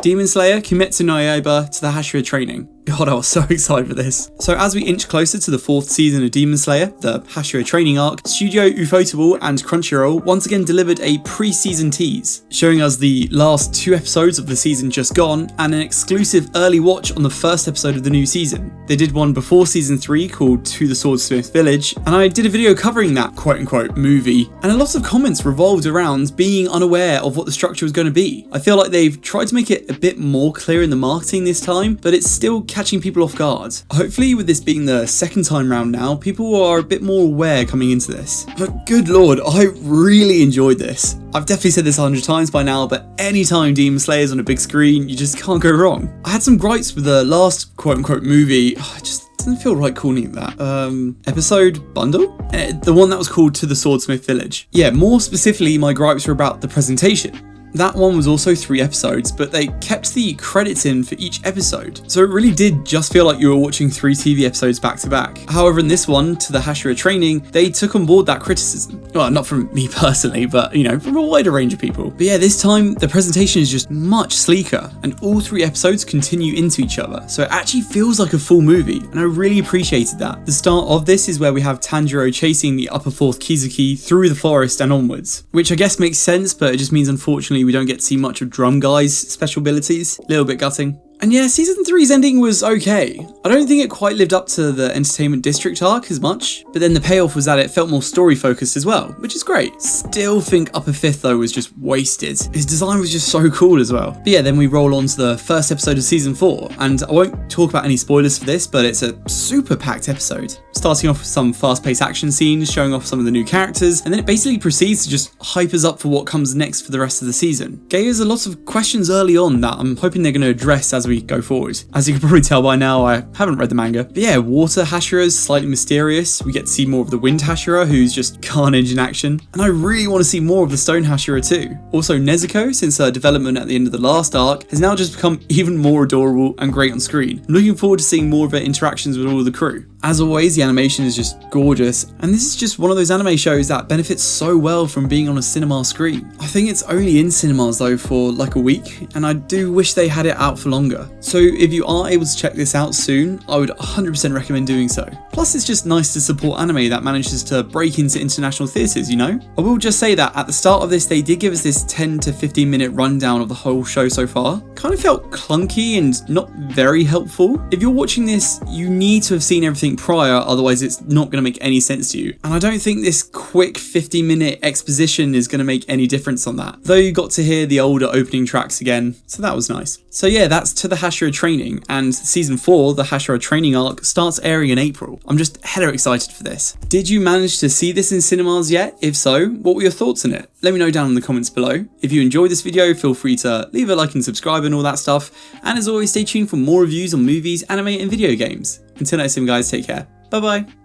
Demon Slayer, Kimetsu no Yaiba to the Hashira Training. God, I was so excited for this. So as we inch closer to the 4th season of Demon Slayer, the Hashira Training Arc, Studio Ufotable and Crunchyroll once again delivered a pre-season tease, showing us the last 2 episodes of the season just gone and an exclusive early watch on the first episode of the new season. They did one before season 3 called To the Swordsmith Village, and I did a video covering that quote-unquote movie, and a lot of comments revolved around being unaware of what the structure was going to be. I feel like they've tried to make it a bit more clear in the marketing this time, but it's still catching people off guard. Hopefully with this being the second time round now, people are a bit more aware coming into this. But good lord, I really enjoyed this. I've definitely said this 100 times by now, but anytime Demon Slayer's on a big screen, you just can't go wrong. I had some gripes with the last quote-unquote movie. It just doesn't feel right calling it that. Episode bundle? The one that was called To the Swordsmith Village. Yeah, more specifically, my gripes were about the presentation. That one was also 3 episodes, but they kept the credits in for each episode, so it really did just feel like you were watching 3 TV episodes back to back. However, in this one, To the Hashira Training, they took on board that criticism. Well, not from me personally, but you know, from a wider range of people. But yeah, this time, the presentation is just much sleeker, and all 3 episodes continue into each other, so it actually feels like a full movie, and I really appreciated that. The start of this is where we have Tanjiro chasing the upper 4th Kizuki through the forest and onwards, which I guess makes sense, but it just means unfortunately we don't get to see much of Drum Guy's special abilities. A little bit gutting. And yeah, season 3's ending was okay. I don't think it quite lived up to the Entertainment District arc as much, but then the payoff was that it felt more story focused as well, which is great. Still think Upper 5th though was just wasted. His design was just so cool as well. But yeah, then we roll on to the first episode of season 4, and I won't talk about any spoilers for this, but it's a super packed episode. Starting off with some fast-paced action scenes, showing off some of the new characters, and then it basically proceeds to just hype us up for what comes next for the rest of the season. Gaia's a lot of questions early on that I'm hoping they're going to address as we go forward. As you can probably tell by now, I haven't read the manga. But yeah, Water Hashira is slightly mysterious. We get to see more of the Wind Hashira, who's just carnage in action. And I really want to see more of the Stone Hashira too. Also, Nezuko, since her development at the end of the last arc, has now just become even more adorable and great on screen. I'm looking forward to seeing more of her interactions with all of the crew. As always, the animation is just gorgeous, and this is just one of those anime shows that benefits so well from being on a cinema screen. I think it's only in cinemas though for like a week, and I do wish they had it out for longer. So if you are able to check this out soon, I would 100% recommend doing so. Plus it's just nice to support anime that manages to break into international theatres, you know? I will just say that at the start of this they did give us this 10 to 15 minute rundown of the whole show so far. Kind of felt clunky and not very helpful. If you're watching this, you need to have seen everything prior, otherwise it's not going to make any sense to you. And I don't think this quick 50-minute exposition is going to make any difference on that. Though you got to hear the older opening tracks again, so that was nice. So yeah, that's To the Hashira Training, and season 4, the Hashira Training Arc, starts airing in April. I'm just hella excited for this. Did you manage to see this in cinemas yet? If so, what were your thoughts on it? Let me know down in the comments below. If you enjoyed this video, feel free to leave a like and subscribe and all that stuff. And as always, stay tuned for more reviews on movies, anime and video games. Until next time guys, take care. Bye bye.